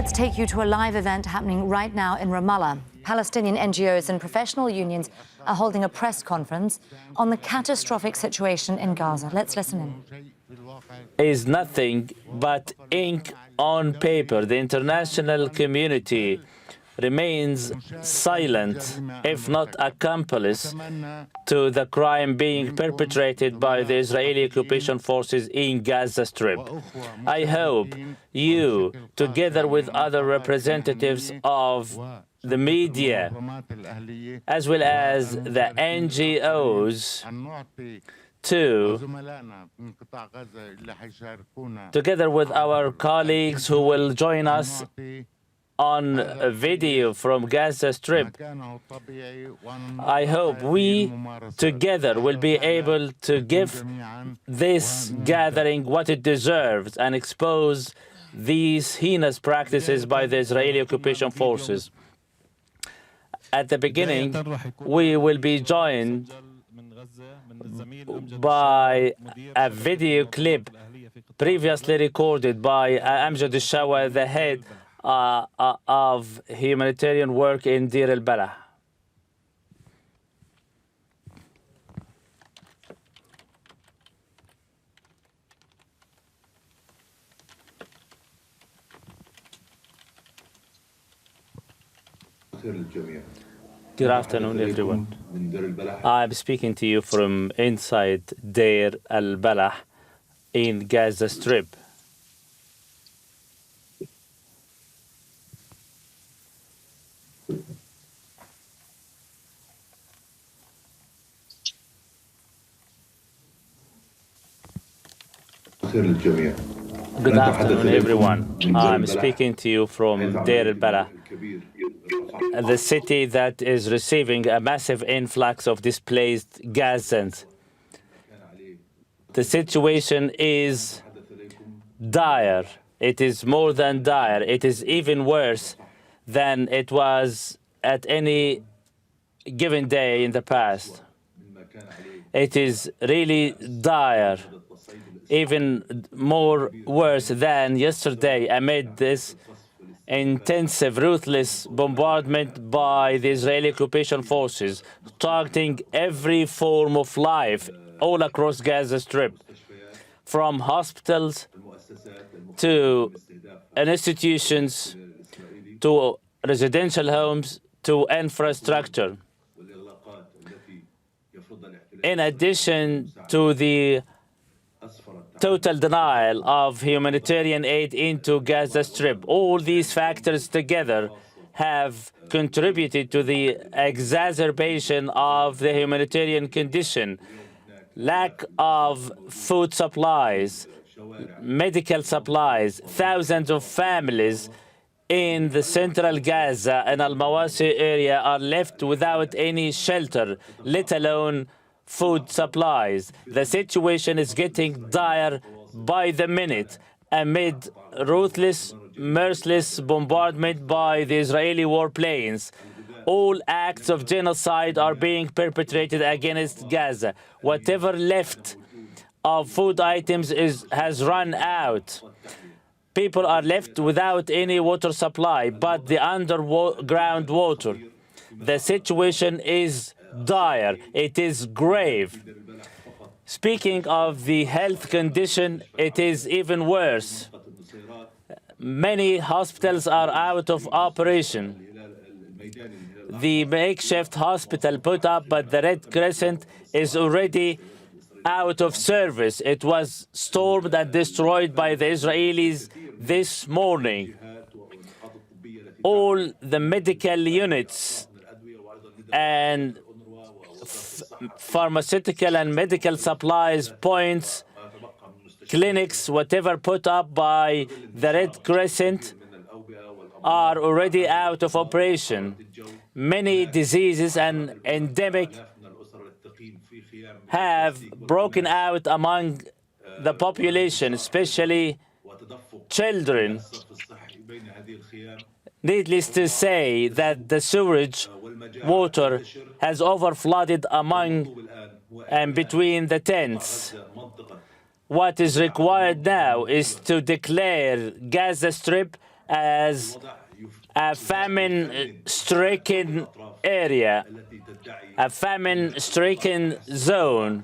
let's take you to a live event happening right now in Ramallah. Palestinian NGOs and professional unions are holding a press conference on the catastrophic situation in Gaza. Let's listen in. Is nothing but ink on paper. The international community remains silent, if not accomplice, to the crime being perpetrated by the Israeli occupation forces in Gaza Strip. I hope you, together with other representatives of the media, as well as the NGOs, together with our colleagues who will join us on a video from Gaza Strip, I hope we together will be able to give this gathering what it deserves and expose these heinous practices by the Israeli occupation forces. At the beginning, we will be joined by a video clip previously recorded by Amjad al-Shawa, the head of humanitarian work in Deir al-Balah. Good afternoon, everyone. I'm speaking to you from inside Deir al-Balah in Gaza Strip. Good afternoon, everyone. I'm speaking to you from Deir al-Balah, the city that is receiving a massive influx of displaced Gazans. The situation is dire. It is more than dire. It is even worse than it was at any given day in the past. It is really dire, even more worse than yesterday amid this intensive, ruthless bombardment by the Israeli occupation forces, targeting every form of life all across Gaza Strip, from hospitals to institutions to residential homes to infrastructure. In addition to the total denial of humanitarian aid into Gaza Strip, all these factors together have contributed to the exacerbation of the humanitarian condition. Lack of food supplies, medical supplies, thousands of families in the central Gaza and Al-Mawasi area are left without any shelter, let alone food supplies. The situation is getting dire by the minute amid ruthless, merciless bombardment by the Israeli warplanes. All acts of genocide are being perpetrated against Gaza. Whatever left of food items has run out. People are left without any water supply but the underground water. The situation is dire. It is grave. Speaking of the health condition, it is even worse. Many hospitals are out of operation. The makeshift hospital put up by the Red Crescent is already out of service. It was stormed and destroyed by the Israelis this morning. All the medical units and pharmaceutical and medical supplies points, clinics, whatever put up by the Red Crescent, are already out of operation. Many diseases and endemic have broken out among the population, especially children. Needless to say that the sewage water has overflooded among and between the tents. What is required now is to declare Gaza Strip as a famine-stricken area, a famine-stricken zone,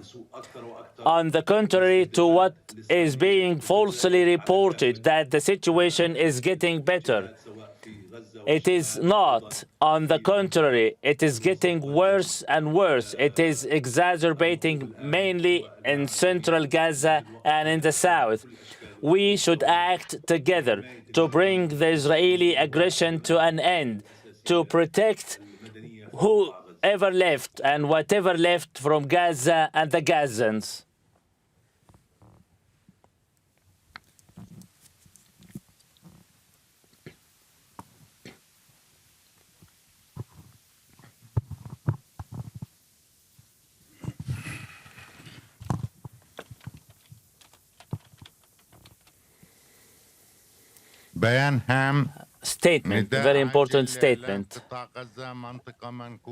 on the contrary to what is being falsely reported, that the situation is getting better. It is not. On the contrary, it is getting worse and worse. It is exacerbating mainly in central Gaza and in the south. We should act together to bring the Israeli aggression to an end, to protect whoever left and whatever left from Gaza and the Gazans. Statement, very important statement.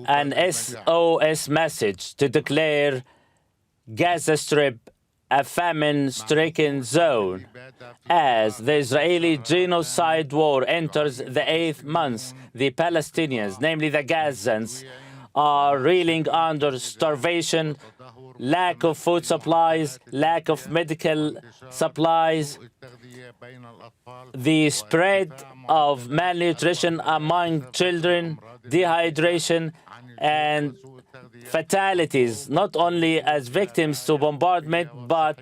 An SOS message to declare Gaza Strip a famine-stricken zone as the Israeli genocide war enters the 8th month. The Palestinians, namely the Gazans, are reeling under starvation, lack of food supplies, lack of medical supplies, the spread of malnutrition among children, dehydration, and fatalities, not only as victims to bombardment, but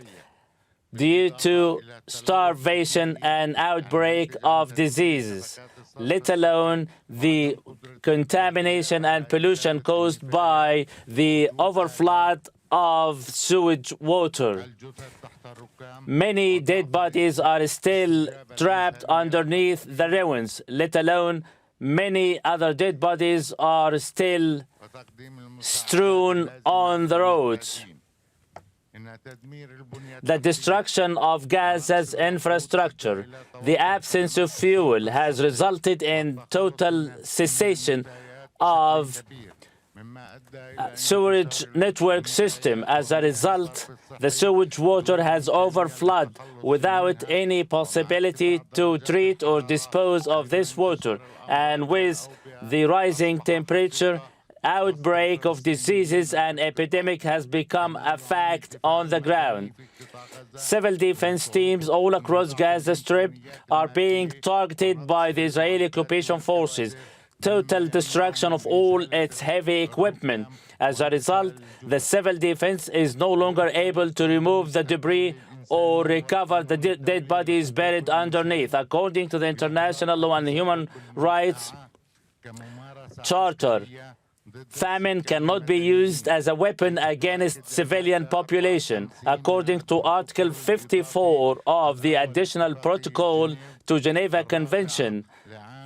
due to starvation and outbreak of diseases, let alone the contamination and pollution caused by the overflood of sewage water. Many dead bodies are still trapped underneath the ruins, let alone many other dead bodies are still strewn on the roads. The destruction of Gaza's infrastructure, the absence of fuel has resulted in total cessation of sewerage network system. As a result, the sewage water has overflowed without any possibility to treat or dispose of this water. And with the rising temperature, outbreak of diseases and epidemic has become a fact on the ground. Civil defense teams all across Gaza Strip are being targeted by the Israeli occupation forces. Total destruction of all its heavy equipment. As a result, the civil defense is no longer able to remove the debris or recover the dead bodies buried underneath. According to the international law and the human rights charter, famine cannot be used as a weapon against civilian population. According to Article 54 of the Additional Protocol to Geneva Convention,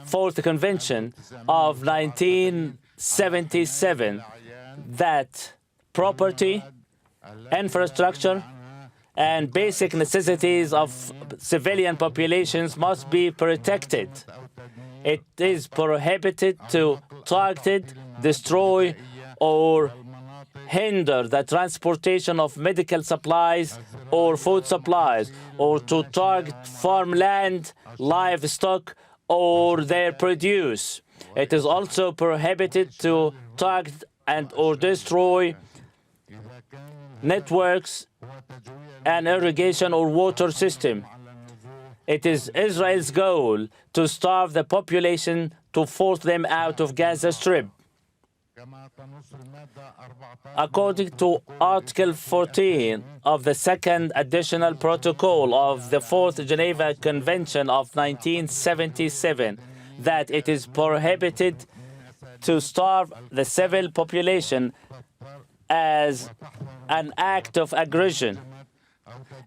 Fourth Convention of 1977, that property, infrastructure, and basic necessities of civilian populations must be protected. It is prohibited to target, destroy, or hinder the transportation of medical supplies or food supplies, or to target farmland, livestock, or their produce. It is also prohibited to target and or destroy networks and irrigation or water system. It is Israel's goal to starve the population to force them out of Gaza Strip. According to Article 14 of the Second Additional Protocol of the Fourth Geneva Convention of 1977, that it is prohibited to starve the civil population as an act of aggression.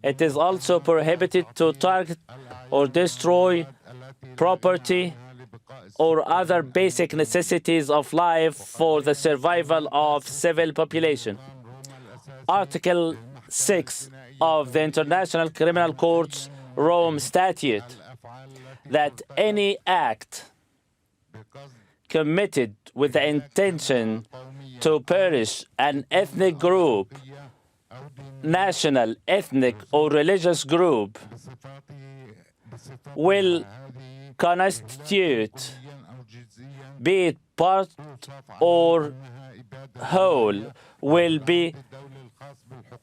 It is also prohibited to target or destroy property or other basic necessities of life for the survival of civil population. Article 6 of the International Criminal Court's Rome Statute, that any act committed with the intention to perish an ethnic group, national, ethnic, or religious group will constitute, be it part or whole, will be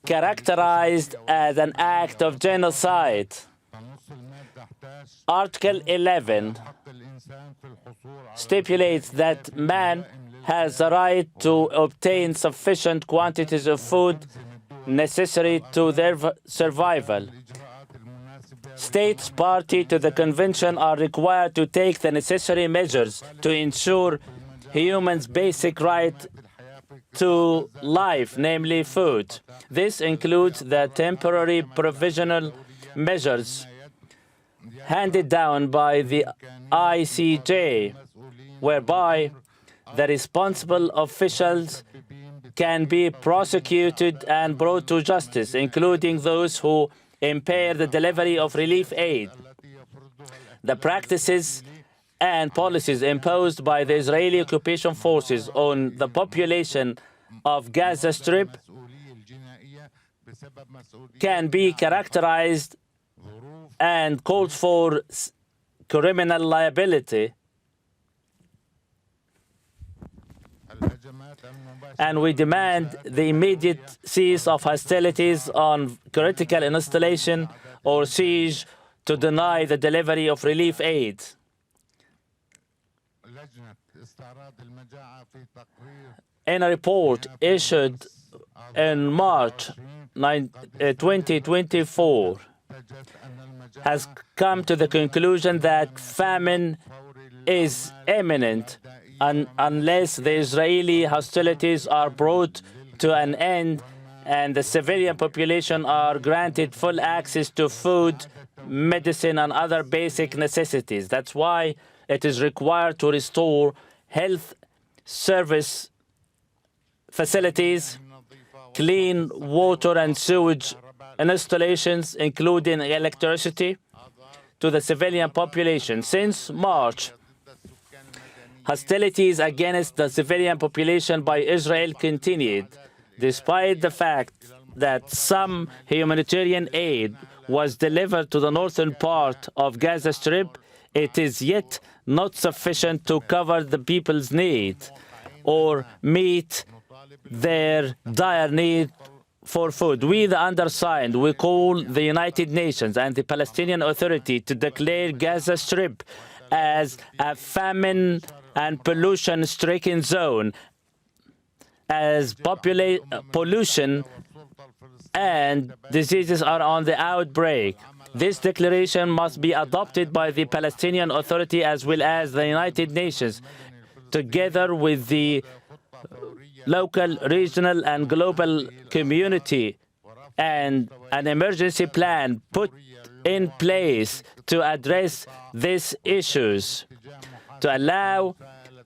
characterized as an act of genocide. Article 11 stipulates that man has the right to obtain sufficient quantities of food necessary to their survival. States party to the convention are required to take the necessary measures to ensure humans' basic right to life, namely food. This includes the temporary provisional measures handed down by the ICJ, whereby the responsible officials can be prosecuted and brought to justice, including those who impair the delivery of relief aid. The practices and policies imposed by the Israeli occupation forces on the population of Gaza Strip can be characterized and called for criminal liability. And we demand the immediate cease of hostilities on critical installation or siege to deny the delivery of relief aid. In a report issued in March 2024, has come to the conclusion that famine is imminent unless the Israeli hostilities are brought to an end and the civilian population are granted full access to food, medicine, and other basic necessities. That's why it is required to restore health service facilities, clean water and sewage installations, including electricity, to the civilian population. Since March, hostilities against the civilian population by Israel continued, despite the fact that some humanitarian aid was delivered to the northern part of Gaza Strip. It is yet not sufficient to cover the people's needs or meet their dire need for food. We, the undersigned, we call the United Nations and the Palestinian Authority to declare Gaza Strip as a famine and pollution-stricken zone, as pollution and diseases are on the outbreak. This declaration must be adopted by the Palestinian Authority as well as the United Nations, together with the local, regional, and global community, and an emergency plan put in place to address these issues, to allow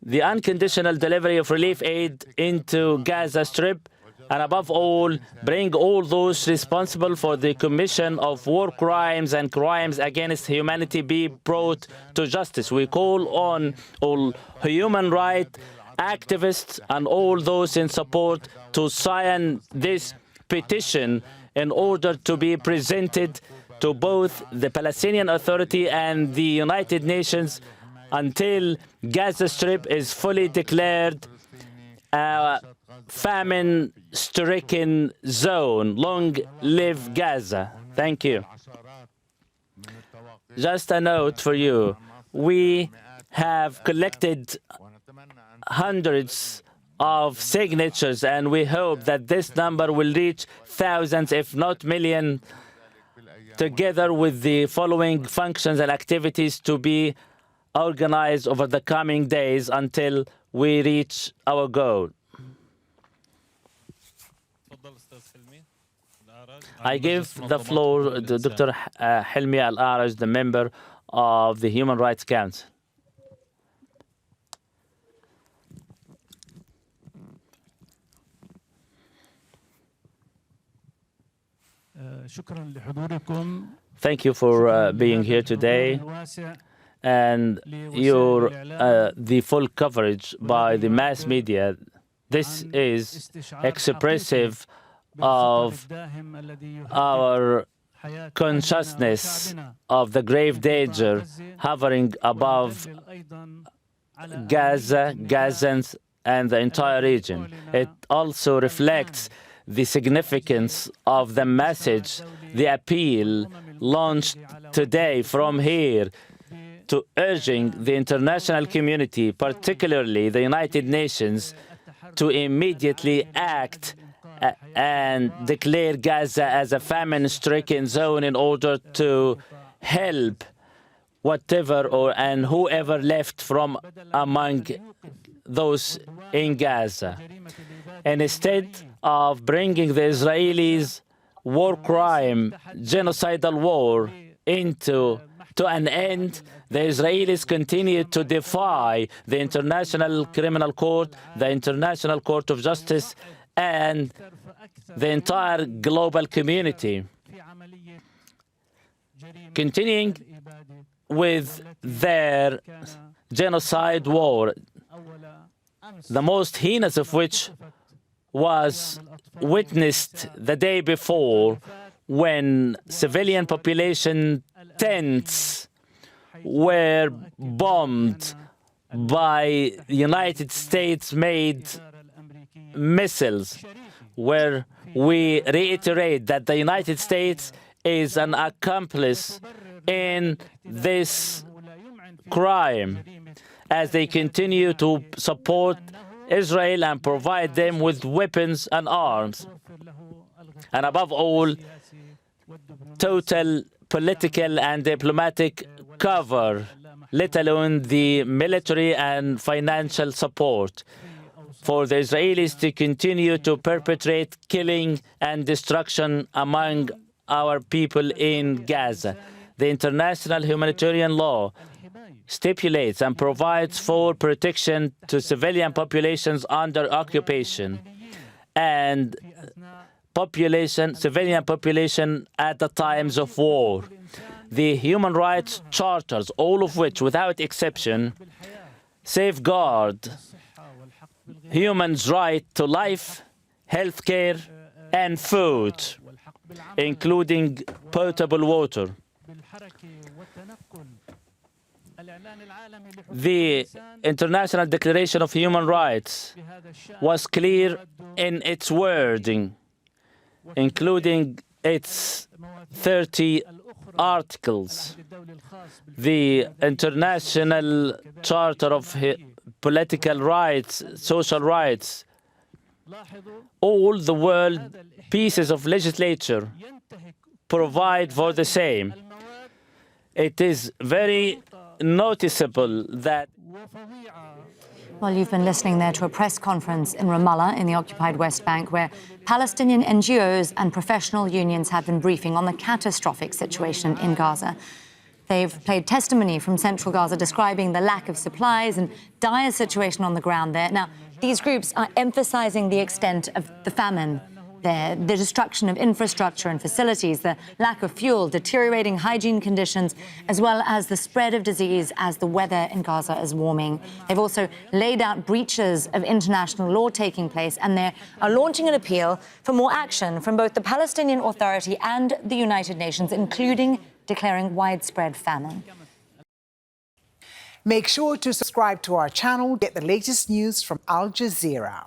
the unconditional delivery of relief aid into Gaza Strip, and above all, bring all those responsible for the commission of war crimes and crimes against humanity be brought to justice. We call on all human rights activists and all those in support to sign this petition in order to be presented to both the Palestinian Authority and the United Nations until Gaza Strip is fully declared a famine-stricken zone. Long live Gaza. Thank you. Just a note for you. We have collected hundreds of signatures, and we hope that this number will reach thousands, if not millions, together with the following functions and activities to be organized over the coming days until we reach our goal. I give the floor to Dr. Hilmi Al-Araj, the member of the Human Rights Council. Thank you for being here today and your the full coverage by the mass media. This is expressive of our consciousness of the grave danger hovering above Gaza, Gazans, and the entire region. It also reflects the significance of the message, the appeal launched today from here to urging the international community, particularly the United Nations, to immediately act and declare Gaza as a famine-stricken zone in order to help whatever and whoever left from among those in Gaza. And instead of bringing the Israelis' war crime, genocidal war, to an end, the Israelis continue to defy the International Criminal Court, the International Court of Justice, and the entire global community. Continuing with their genocide war, the most heinous of which was witnessed the day before when civilian population tents were bombed by United States-made missiles, where we reiterate that the United States is an accomplice in this crime, as they continue to support Israel and provide them with weapons and arms. And above all, total political and diplomatic cover, let alone the military and financial support for the Israelis to continue to perpetrate killing and destruction among our people in Gaza. The international humanitarian law stipulates and provides for protection to civilian populations under occupation and civilian population at the times of war. The human rights charters, all of which, without exception, safeguard humans' right to life, health care, and food, including potable water. The International Declaration of Human Rights was clear in its wording, including its 30 articles. The International Charter of Political Rights, Social Rights, all the world pieces of legislature provide for the same. It is very noticeable that... Well, you've been listening there to a press conference in Ramallah in the occupied West Bank where Palestinian NGOs and professional unions have been briefing on the catastrophic situation in Gaza. They've played testimony from central Gaza describing the lack of supplies and dire situation on the ground there. Now, these groups are emphasizing the extent of the famine there, the destruction of infrastructure and facilities, the lack of fuel, deteriorating hygiene conditions, as well as the spread of disease as the weather in Gaza is warming. They've also laid out breaches of international law taking place, and they are launching an appeal for more action from both the Palestinian Authority and the United Nations, including declaring widespread famine. Make sure to subscribe to our channel, get the latest news from Al Jazeera.